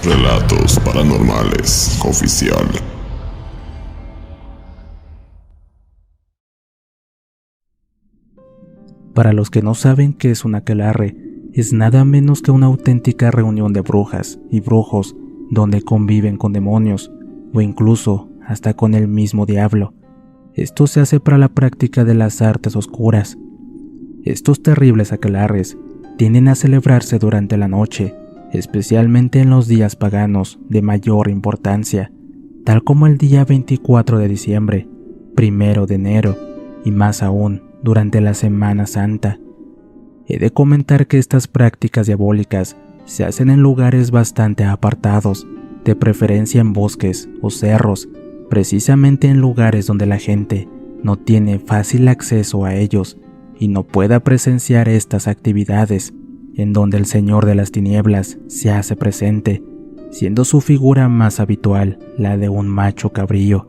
Relatos Paranormales Oficial. Para los que no saben qué es un aquelarre, es nada menos que una auténtica reunión de brujas y brujos donde conviven con demonios o incluso hasta con el mismo diablo. Esto se hace para la práctica de las artes oscuras. Estos terribles aquelarres tienden a celebrarse durante la noche, especialmente en los días paganos de mayor importancia, tal como el día 24 de diciembre, 1 de enero y más aún durante la Semana Santa. He de comentar que estas prácticas diabólicas se hacen en lugares bastante apartados, de preferencia en bosques o cerros, precisamente en lugares donde la gente no tiene fácil acceso a ellos y no pueda presenciar estas actividades, en donde el Señor de las Tinieblas se hace presente, siendo su figura más habitual la de un macho cabrío.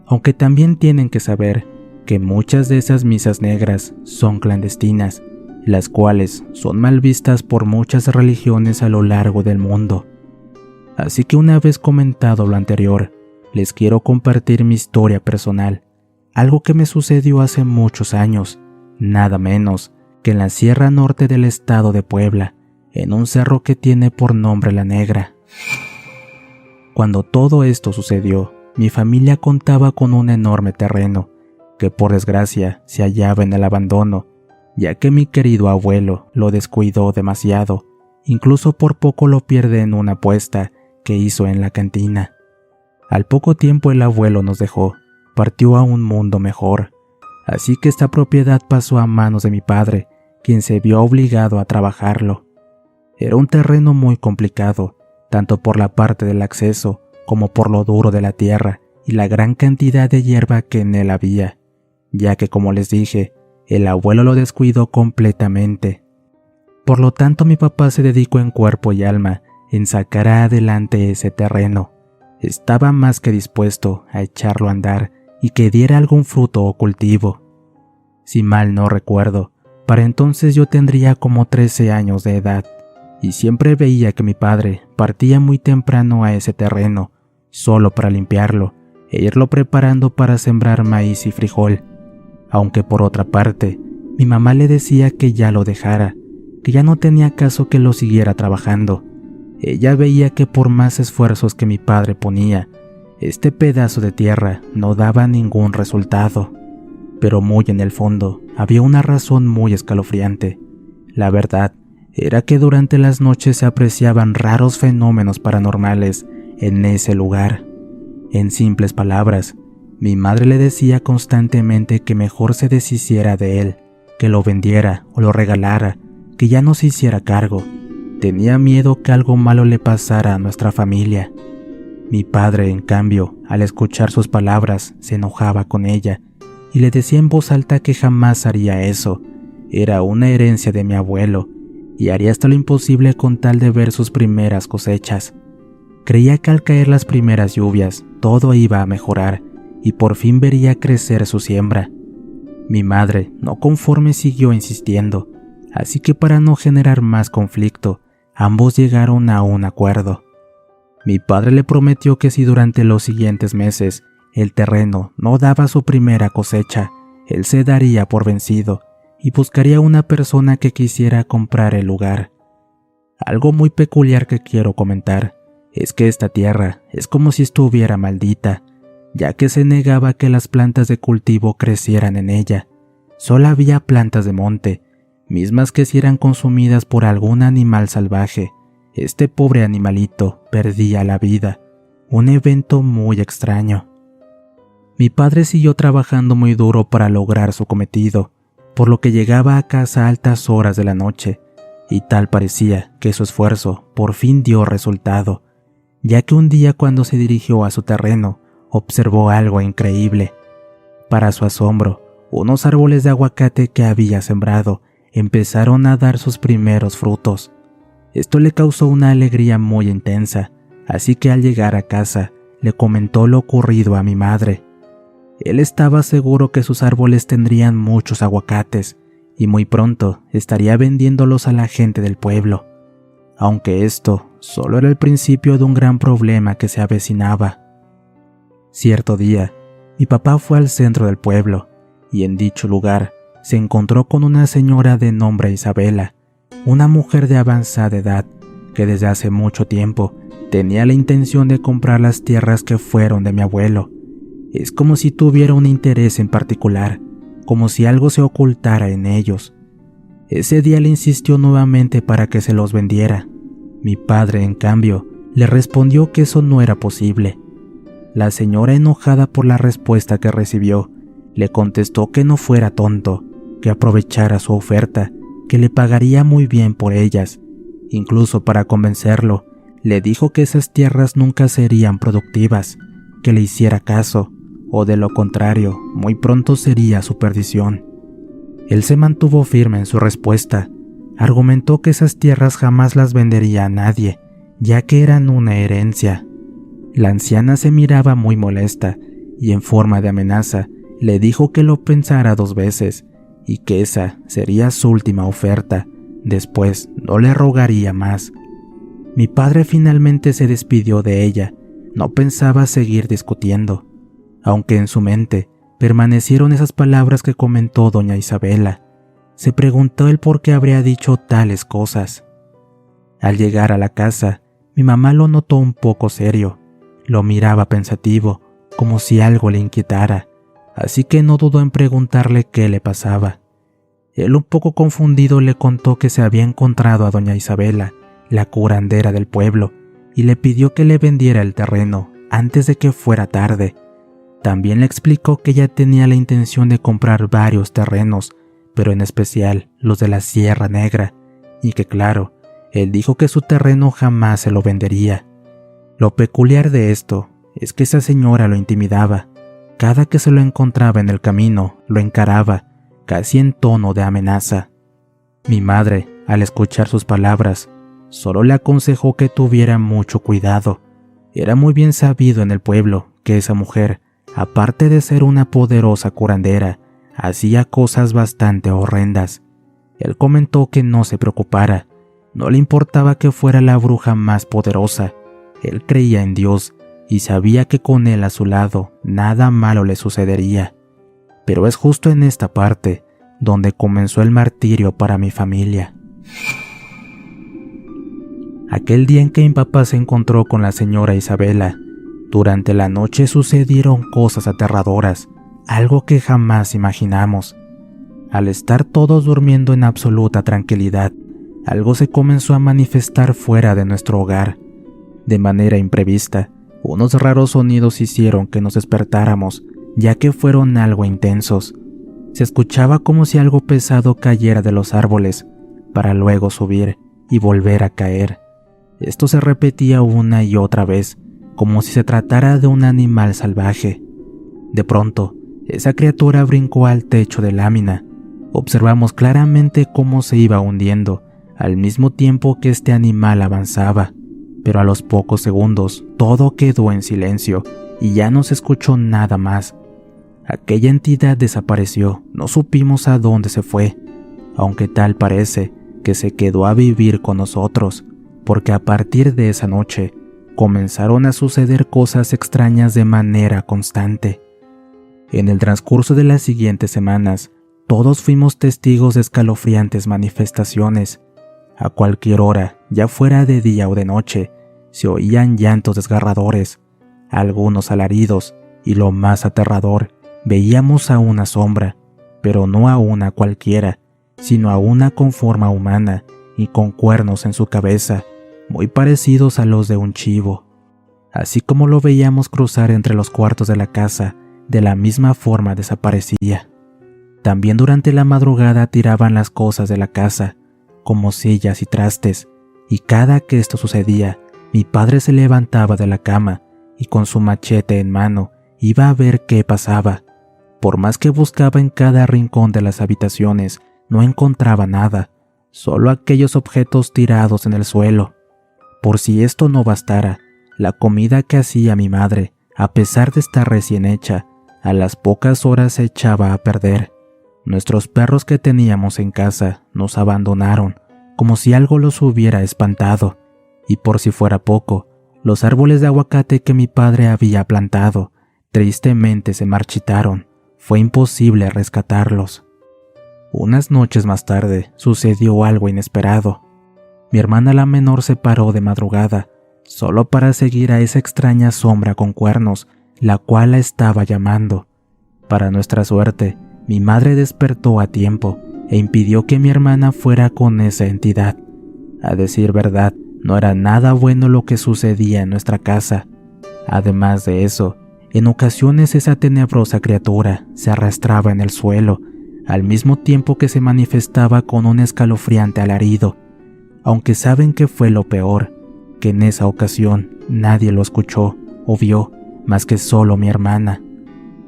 Aunque también tienen que saber que muchas de esas misas negras son clandestinas, las cuales son mal vistas por muchas religiones a lo largo del mundo. Así que una vez comentado lo anterior, les quiero compartir mi historia personal, algo que me sucedió hace muchos años, nada menos que en la Sierra Norte del estado de Puebla, en un cerro que tiene por nombre La Negra. Cuando todo esto sucedió, mi familia contaba con un enorme terreno, que por desgracia se hallaba en el abandono, ya que mi querido abuelo lo descuidó demasiado, incluso por poco lo pierde en una apuesta que hizo en la cantina. Al poco tiempo el abuelo nos dejó, partió a un mundo mejor, así que esta propiedad pasó a manos de mi padre, quien se vio obligado a trabajarlo. Era un terreno muy complicado, tanto por la parte del acceso como por lo duro de la tierra y la gran cantidad de hierba que en él había, ya que, como les dije, el abuelo lo descuidó completamente. Por lo tanto, mi papá se dedicó en cuerpo y alma en sacar adelante ese terreno. Estaba más que dispuesto a echarlo a andar y que diera algún fruto o cultivo. Si mal no recuerdo, para entonces yo tendría como 13 años de edad, y siempre veía que mi padre partía muy temprano a ese terreno, solo para limpiarlo e irlo preparando para sembrar maíz y frijol. Aunque por otra parte, mi mamá le decía que ya lo dejara, que ya no tenía caso que lo siguiera trabajando. Ella veía que por más esfuerzos que mi padre ponía, este pedazo de tierra no daba ningún resultado. Pero muy en el fondo había una razón muy escalofriante. La verdad era que durante las noches se apreciaban raros fenómenos paranormales en ese lugar. En simples palabras, mi madre le decía constantemente que mejor se deshiciera de él, que lo vendiera o lo regalara, que ya no se hiciera cargo. Tenía miedo que algo malo le pasara a nuestra familia. Mi padre, en cambio, al escuchar sus palabras, se enojaba con ella y le decía en voz alta que jamás haría eso. Era una herencia de mi abuelo y haría hasta lo imposible con tal de ver sus primeras cosechas. Creía que al caer las primeras lluvias, todo iba a mejorar y por fin vería crecer su siembra. Mi madre, no conforme, siguió insistiendo, así que para no generar más conflicto, ambos llegaron a un acuerdo. Mi padre le prometió que si durante los siguientes meses el terreno no daba su primera cosecha, él se daría por vencido y buscaría una persona que quisiera comprar el lugar. Algo muy peculiar que quiero comentar es que esta tierra es como si estuviera maldita, ya que se negaba que las plantas de cultivo crecieran en ella. Solo había plantas de monte, mismas que si eran consumidas por algún animal salvaje, este pobre animalito perdía la vida. Un evento muy extraño. Mi padre siguió trabajando muy duro para lograr su cometido, por lo que llegaba a casa a altas horas de la noche, y tal parecía que su esfuerzo por fin dio resultado, ya que un día cuando se dirigió a su terreno, observó algo increíble. Para su asombro, unos árboles de aguacate que había sembrado empezaron a dar sus primeros frutos. Esto le causó una alegría muy intensa, así que al llegar a casa, le comentó lo ocurrido a mi madre. Él estaba seguro que sus árboles tendrían muchos aguacates, y muy pronto estaría vendiéndolos a la gente del pueblo. aunque esto solo era el principio de un gran problema que se avecinaba. Cierto día, mi papá fue al centro del pueblo y en dicho lugar se encontró con una señora de nombre Isabela, una mujer de avanzada edad que desde hace mucho tiempo tenía la intención de comprar las tierras que fueron de mi abuelo. Es como si tuviera un interés en particular, como si algo se ocultara en ellos. Ese día le insistió nuevamente para que se los vendiera. Mi padre, en cambio, le respondió que eso no era posible. La señora, enojada por la respuesta que recibió, le contestó que no fuera tonto, que aprovechara su oferta, que le pagaría muy bien por ellas. Incluso para convencerlo, le dijo que esas tierras nunca serían productivas, que le hiciera caso, o de lo contrario, muy pronto sería su perdición. Él se mantuvo firme en su respuesta. Argumentó que esas tierras jamás las vendería a nadie, ya que eran una herencia. La anciana se miraba muy molesta y en forma de amenaza le dijo que lo pensara 2 veces y que esa sería su última oferta. Después no le rogaría más. Mi padre finalmente se despidió de ella. No pensaba seguir discutiendo, aunque en su mente permanecieron esas palabras que comentó doña Isabela. Se preguntó el por qué habría dicho tales cosas. Al llegar a la casa, mi mamá lo notó un poco serio. Lo miraba pensativo, como si algo le inquietara, así que no dudó en preguntarle qué le pasaba. Él, un poco confundido, le contó que se había encontrado a doña Isabela, la curandera del pueblo, y le pidió que le vendiera el terreno antes de que fuera tarde. También le explicó que ella tenía la intención de comprar varios terrenos, pero en especial los de la Sierra Negra, y que claro, él dijo que su terreno jamás se lo vendería. Lo peculiar de esto es que esa señora lo intimidaba. Cada que se lo encontraba en el camino, lo encaraba, casi en tono de amenaza. Mi madre, al escuchar sus palabras, solo le aconsejó que tuviera mucho cuidado. Era muy bien sabido en el pueblo que esa mujer, aparte de ser una poderosa curandera, hacía cosas bastante horrendas. Él comentó que no se preocupara, no le importaba que fuera la bruja más poderosa. Él creía en Dios y sabía que con él a su lado nada malo le sucedería. Pero es justo en esta parte donde comenzó el martirio para mi familia. Aquel día en que mi papá se encontró con la señora Isabela, durante la noche sucedieron cosas aterradoras, algo que jamás imaginamos. Al estar todos durmiendo en absoluta tranquilidad, algo se comenzó a manifestar fuera de nuestro hogar. De manera imprevista, unos raros sonidos hicieron que nos despertáramos, ya que fueron algo intensos. Se escuchaba como si algo pesado cayera de los árboles, para luego subir y volver a caer. Esto se repetía una y otra vez, como si se tratara de un animal salvaje. De pronto, esa criatura brincó al techo de lámina. Observamos claramente cómo se iba hundiendo, al mismo tiempo que este animal avanzaba. Pero a los pocos segundos, todo quedó en silencio y ya no se escuchó nada más. Aquella entidad desapareció, no supimos a dónde se fue, aunque tal parece que se quedó a vivir con nosotros, porque a partir de esa noche comenzaron a suceder cosas extrañas de manera constante. En el transcurso de las siguientes semanas, todos fuimos testigos de escalofriantes manifestaciones. A cualquier hora, ya fuera de día o de noche, se oían llantos desgarradores, algunos alaridos, y lo más aterrador, veíamos a una sombra, pero no a una cualquiera, sino a una con forma humana y con cuernos en su cabeza, muy parecidos a los de un chivo. Así como lo veíamos cruzar entre los cuartos de la casa, de la misma forma desaparecía. También durante la madrugada tiraban las cosas de la casa, como sillas y trastes, y cada que esto sucedía, mi padre se levantaba de la cama y con su machete en mano iba a ver qué pasaba. Por más que buscaba en cada rincón de las habitaciones, no encontraba nada, solo aquellos objetos tirados en el suelo. Por si esto no bastara, la comida que hacía mi madre, a pesar de estar recién hecha, a las pocas horas se echaba a perder. Nuestros perros que teníamos en casa nos abandonaron, como si algo los hubiera espantado, y por si fuera poco, los árboles de aguacate que mi padre había plantado tristemente se marchitaron. Fue imposible rescatarlos. Unas noches más tarde sucedió algo inesperado. Mi hermana la menor se paró de madrugada, solo para seguir a esa extraña sombra con cuernos, la cual la estaba llamando. Para nuestra suerte, mi madre despertó a tiempo e impidió que mi hermana fuera con esa entidad. A decir verdad, no era nada bueno lo que sucedía en nuestra casa. Además de eso, en ocasiones esa tenebrosa criatura se arrastraba en el suelo, al mismo tiempo que se manifestaba con un escalofriante alarido. Aunque saben que fue lo peor, que en esa ocasión nadie lo escuchó o vio, más que solo mi hermana.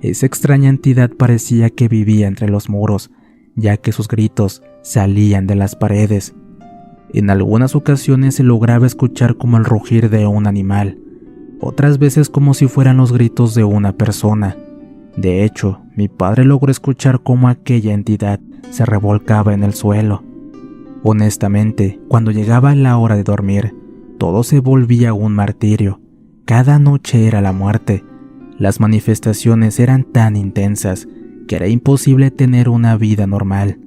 Esa extraña entidad parecía que vivía entre los muros, ya que sus gritos salían de las paredes. En algunas ocasiones se lograba escuchar como el rugir de un animal, otras veces como si fueran los gritos de una persona. De hecho, mi padre logró escuchar cómo aquella entidad se revolcaba en el suelo. Honestamente, cuando llegaba la hora de dormir, todo se volvía un martirio. Cada noche era la muerte. Las manifestaciones eran tan intensas que era imposible tener una vida normal.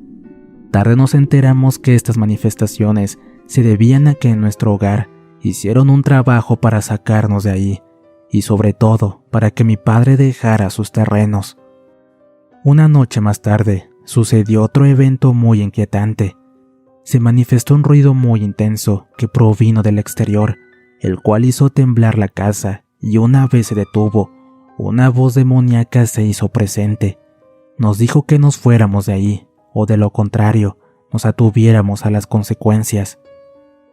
Tarde nos enteramos que estas manifestaciones se debían a que en nuestro hogar hicieron un trabajo para sacarnos de ahí, y sobre todo para que mi padre dejara sus terrenos. Una noche más tarde sucedió otro evento muy inquietante. Se manifestó un ruido muy intenso que provino del exterior, el cual hizo temblar la casa, y una vez se detuvo, una voz demoníaca se hizo presente. Nos dijo que nos fuéramos de ahí, o de lo contrario, nos atuviéramos a las consecuencias.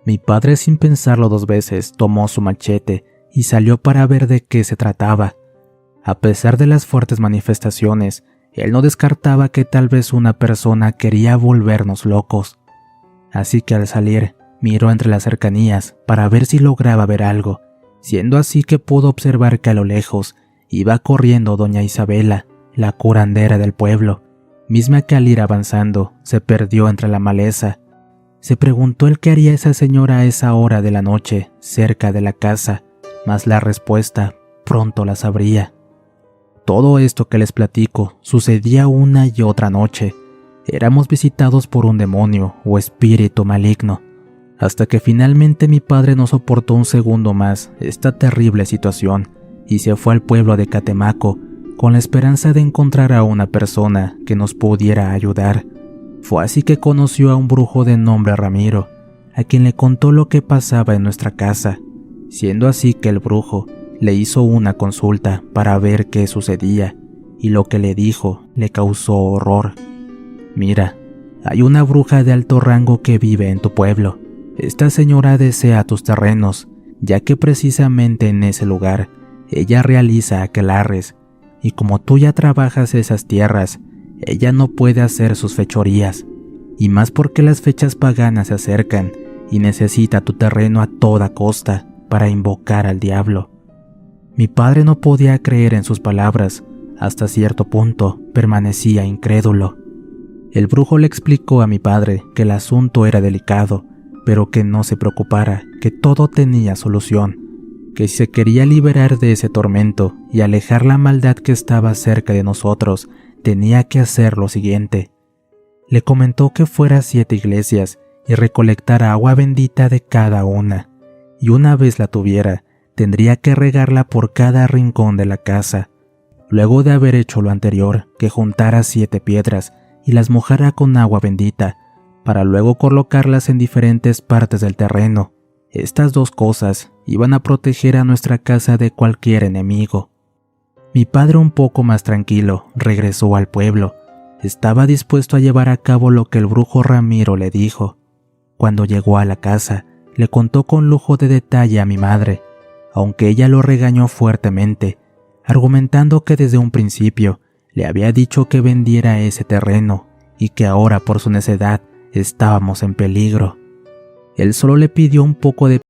Mi padre, sin pensarlo dos veces, tomó su machete y salió para ver de qué se trataba. A pesar de las fuertes manifestaciones, él no descartaba que tal vez una persona quería volvernos locos. Así que al salir, miró entre las cercanías para ver si lograba ver algo, siendo así que pudo observar que a lo lejos iba corriendo doña Isabela, la curandera del pueblo, misma que al ir avanzando se perdió entre la maleza. Se preguntó el qué haría esa señora a esa hora de la noche, cerca de la casa, mas la respuesta pronto la sabría. Todo esto que les platico sucedía una y otra noche. Éramos visitados por un demonio o espíritu maligno, hasta que finalmente mi padre no soportó un segundo más esta terrible situación y se fue al pueblo de Catemaco con la esperanza de encontrar a una persona que nos pudiera ayudar. Fue así que conoció a un brujo de nombre Ramiro, a quien le contó lo que pasaba en nuestra casa, siendo así que el brujo le hizo una consulta para ver qué sucedía, y lo que le dijo le causó horror. Mira, hay una bruja de alto rango que vive en tu pueblo. Esta señora desea tus terrenos, ya que precisamente en ese lugar ella realiza aquelarres, y como tú ya trabajas esas tierras, ella no puede hacer sus fechorías, y más porque las fechas paganas se acercan y necesita tu terreno a toda costa para invocar al diablo. Mi padre no podía creer en sus palabras, hasta cierto punto permanecía incrédulo. El brujo le explicó a mi padre que el asunto era delicado, pero que no se preocupara, que todo tenía solución, que si se quería liberar de ese tormento y alejar la maldad que estaba cerca de nosotros, tenía que hacer lo siguiente. Le comentó que fuera a 7 iglesias y recolectara agua bendita de cada una, y una vez la tuviera, tendría que regarla por cada rincón de la casa. Luego de haber hecho lo anterior, que juntara 7 piedras y las mojara con agua bendita, para luego colocarlas en diferentes partes del terreno. Estas 2 cosas iban a proteger a nuestra casa de cualquier enemigo. Mi padre, un poco más tranquilo, regresó al pueblo. Estaba dispuesto a llevar a cabo lo que el brujo Ramiro le dijo. Cuando llegó a la casa, le contó con lujo de detalle a mi madre, aunque ella lo regañó fuertemente, argumentando que desde un principio le había dicho que vendiera ese terreno y que ahora por su necedad estábamos en peligro. Él solo le pidió un poco de